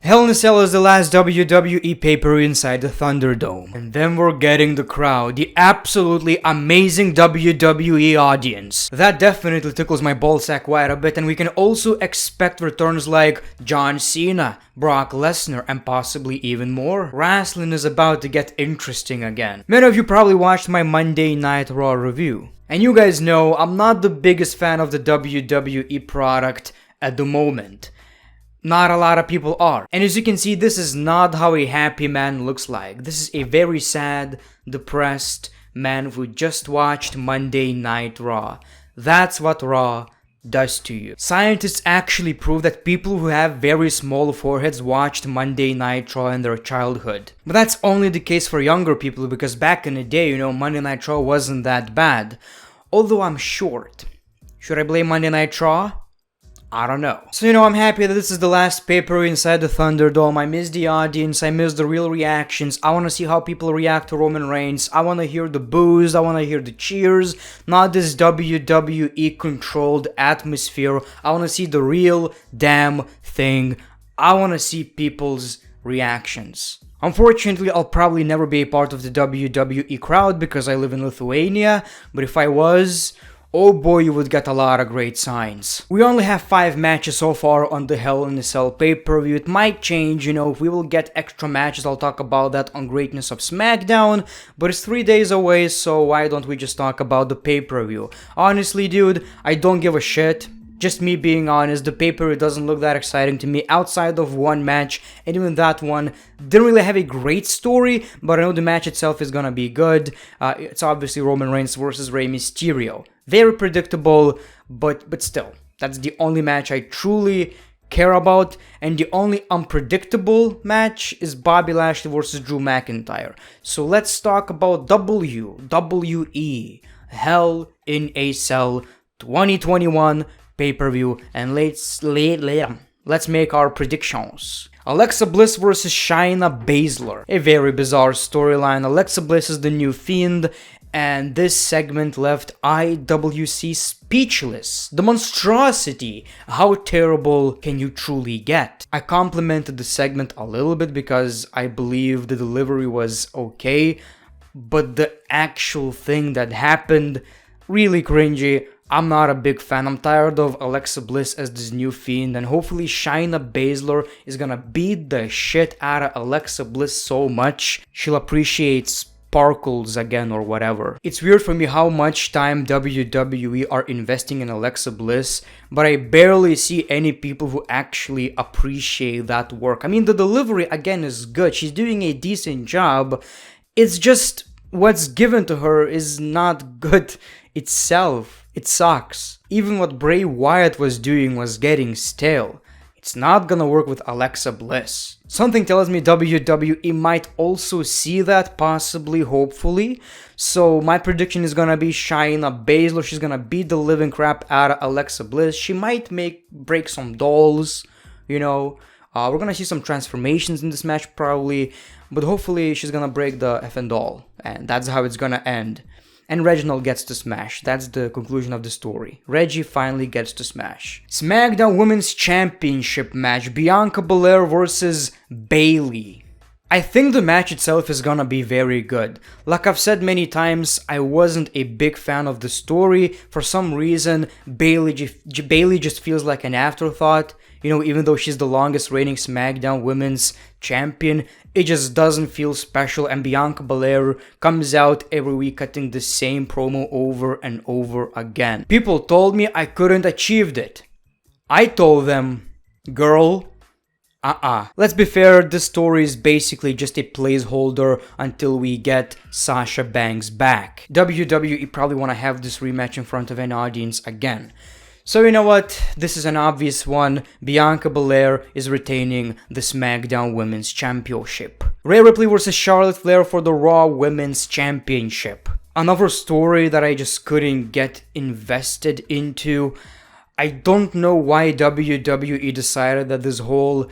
Hell in a Cell is the last WWE pay-per-view inside the Thunderdome. And then we're getting the crowd, the absolutely amazing WWE audience. That definitely tickles my ballsack quite a bit, and we can also expect returns like John Cena, Brock Lesnar, and possibly even more. Wrestling is about to get interesting again. Many of you probably watched my Monday Night Raw review. And you guys know I'm not the biggest fan of the WWE product at the moment. Not a lot of people are. And as you can see, this is not how a happy man looks like. This is a very sad, depressed man who just watched Monday Night Raw. That's what Raw does to you. Scientists actually prove that people who have very small foreheads watched Monday Night Raw in their childhood. But that's only the case for younger people, because back in the day, Monday Night Raw wasn't that bad. Although I'm short. Should I blame Monday Night Raw? I don't know. So I'm happy that this is the last pay-per-view inside the Thunderdome. I miss the audience, I miss the real reactions. I want to see how people react to Roman Reigns. I want to hear the boos, I want to hear the cheers, not this WWE controlled atmosphere. I want to see the real damn thing. I want to see people's reactions. Unfortunately, I'll probably never be a part of the WWE crowd because I live in Lithuania, but if I was, oh boy, you would get a lot of great signs. We only have 5 matches so far on the Hell in a Cell pay-per-view. It might change, if we will get extra matches, I'll talk about that on Greatness of SmackDown, but it's 3 days away, so why don't we just talk about the pay-per-view? Honestly, dude, I don't give a shit. Just me being honest, the pay-per-view doesn't look that exciting to me outside of one match, and even that one didn't really have a great story, but I know the match itself is gonna be good. It's obviously Roman Reigns versus Rey Mysterio. Very predictable, but still, that's the only match I truly care about, and the only unpredictable match is Bobby Lashley versus Drew McIntyre. So let's talk about WWE Hell in a Cell 2021 pay-per-view, and let's make our predictions. Alexa Bliss versus Shayna Baszler. A very bizarre storyline. Alexa Bliss is the new Fiend, and this segment left IWC speechless. The monstrosity. How terrible can you truly get? I complimented the segment a little bit because I believe the delivery was okay, but the actual thing that happened, really cringy. I'm not a big fan. I'm tired of Alexa Bliss as this new Fiend, and hopefully Shayna Baszler is gonna beat the shit out of Alexa Bliss so much she'll appreciate sparkles again or whatever. It's weird for me how much time WWE are investing in Alexa Bliss, but I barely see any people who actually appreciate that work. I mean, the delivery again is good. She's doing a decent job. It's just what's given to her is not good itself. It sucks. Even what Bray Wyatt was doing was getting stale. It's not gonna work with Alexa Bliss. Something tells me WWE might also see that, possibly, hopefully. So my prediction is gonna be Shayna Baszler. She's gonna beat the living crap out of Alexa Bliss. She might break some dolls, we're gonna see some transformations in this match probably, but hopefully she's gonna break the effing doll, and that's how it's gonna end. And Reginald gets to smash. That's the conclusion of the story. Reggie finally gets to smash. SmackDown Women's Championship match. Bianca Belair versus Bayley. I think the match itself is gonna be very good. Like I've said many times, I wasn't a big fan of the story. For some reason, Bayley just feels like an afterthought. Even though she's the longest reigning SmackDown Women's Champion, it just doesn't feel special, and Bianca Belair comes out every week cutting the same promo over and over again. People told me I couldn't achieve it. I told them, girl, Let's be fair, this story is basically just a placeholder until we get Sasha Banks back. WWE probably want to have this rematch in front of an audience again. So you know what, this is an obvious one. Bianca Belair is retaining the SmackDown Women's Championship. Rhea Ripley versus Charlotte Flair for the Raw Women's Championship. Another story that I just couldn't get invested into. I don't know why WWE decided that this whole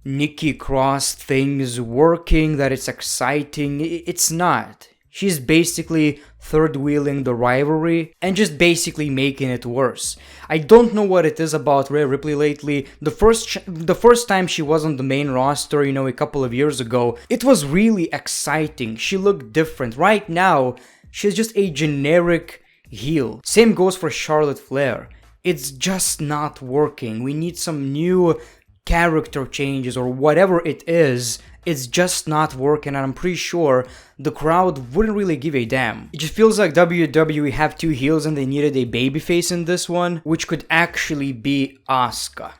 Nikki Cross thing is working, that it's exciting. It's not. She's basically third-wheeling the rivalry and just basically making it worse. I don't know what it is about Rhea Ripley lately. The first time she was on the main roster, a couple of years ago, it was really exciting. She looked different. Right now, she's just a generic heel. Same goes for Charlotte Flair. It's just not working. We need some new character changes or whatever it is. It's just not working, and I'm pretty sure the crowd wouldn't really give a damn. It just feels like WWE have two heels and they needed a babyface in this one, which could actually be Asuka.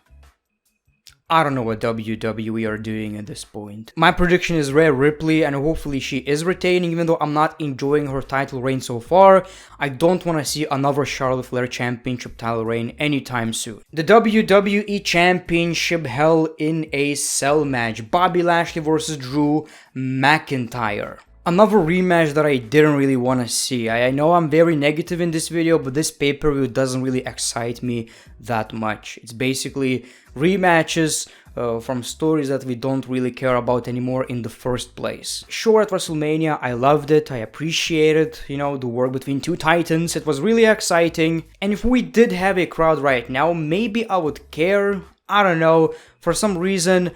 I don't know what WWE are doing at this point. My prediction is Rhea Ripley, and hopefully she is retaining, even though I'm not enjoying her title reign so far. I don't want to see another Charlotte Flair Championship title reign anytime soon. The WWE Championship Hell in a Cell match. Bobby Lashley versus Drew McIntyre. Another rematch that I didn't really want to see. I know I'm very negative in this video, but this pay-per-view doesn't really excite me that much. It's basically rematches from stories that we don't really care about anymore in the first place. Sure, at WrestleMania, I loved it, I appreciated, the work between two titans. It was really exciting. And if we did have a crowd right now, maybe I would care. I don't know. For some reason,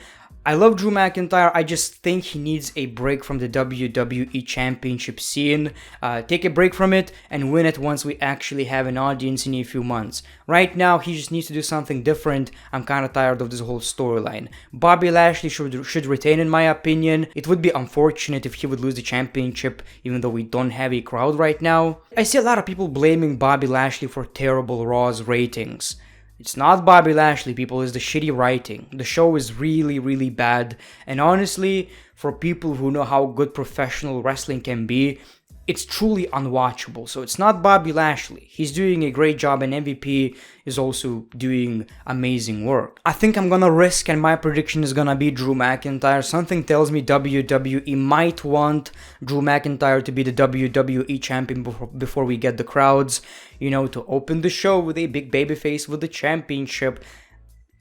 I love Drew McIntyre. I just think he needs a break from the WWE Championship scene. Take a break from it and win it once we actually have an audience in a few months. Right now, he just needs to do something different. I'm kind of tired of this whole storyline. Bobby Lashley should retain, in my opinion. It would be unfortunate if he would lose the championship, even though we don't have a crowd right now. I see a lot of people blaming Bobby Lashley for terrible Raw's ratings. It's not Bobby Lashley, people, it's the shitty writing. The show is really, really bad. And honestly, for people who know how good professional wrestling can be, it's truly unwatchable. So it's not Bobby Lashley. He's doing a great job, and MVP is also doing amazing work. I think I'm gonna risk, and my prediction is gonna be Drew McIntyre. Something tells me WWE might want Drew McIntyre to be the WWE champion before we get the crowds, to open the show with a big babyface with the championship.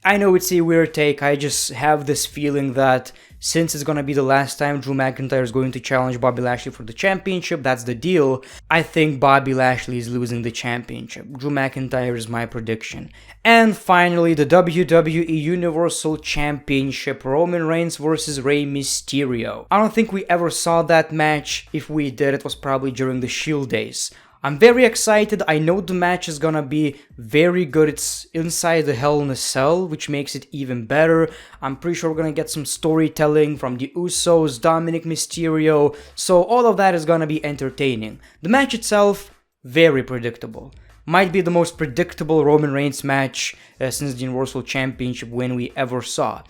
I know it's a weird take. I just have this feeling that since it's gonna be the last time Drew McIntyre is going to challenge Bobby Lashley for the championship, that's the deal. I think Bobby Lashley is losing the championship. Drew McIntyre is my prediction. And finally, the WWE Universal Championship, Roman Reigns versus Rey Mysterio. I don't think we ever saw that match. If we did, it was probably during the Shield days. I'm very excited. I know the match is gonna be very good. It's inside the Hell in a Cell, which makes it even better. I'm pretty sure we're gonna get some storytelling from the Usos, Dominic Mysterio, so all of that is gonna be entertaining. The match itself, very predictable. Might be the most predictable Roman Reigns match since the Universal Championship win we ever saw.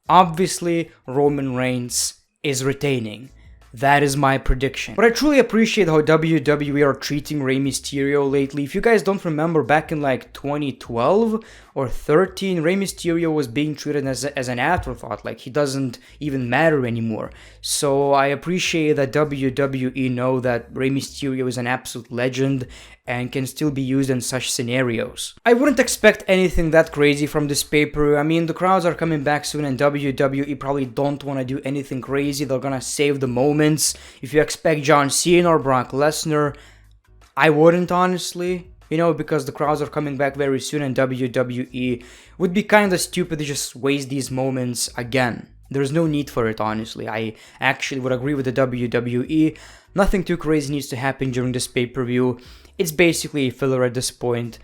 Obviously, Roman Reigns is retaining. That is my prediction. But I truly appreciate how WWE are treating Rey Mysterio lately. If you guys don't remember, back in like 2012 or 13, Rey Mysterio was being treated as an afterthought, like he doesn't even matter anymore. So I appreciate that WWE know that Rey Mysterio is an absolute legend and can still be used in such scenarios. I wouldn't expect anything that crazy from this pay-per-view. I mean, the crowds are coming back soon and WWE probably don't want to do anything crazy. They're gonna save the moments. If you expect John Cena or Brock Lesnar, I wouldn't, honestly. Because the crowds are coming back very soon and WWE would be kind of stupid to just waste these moments again. There's no need for it, honestly. I actually would agree with the WWE. Nothing too crazy needs to happen during this pay-per-view. It's basically a filler at this point.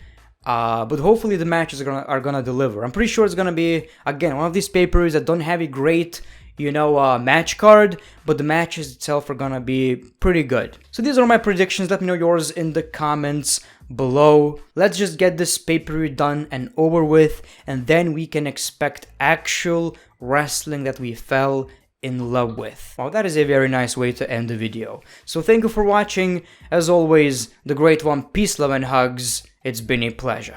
But hopefully the matches are gonna deliver. I'm pretty sure it's gonna be, again, one of these pay-per-views that don't have a great, match card, but the matches itself are gonna be pretty good. So these are my predictions. Let me know yours in the comments below. Let's just get this pay-per-view done and over with, and then we can expect actual wrestling that we fell in love with. Wow, that is a very nice way to end the video. So thank you for watching. As always, the great one, peace, love, and hugs. It's been a pleasure.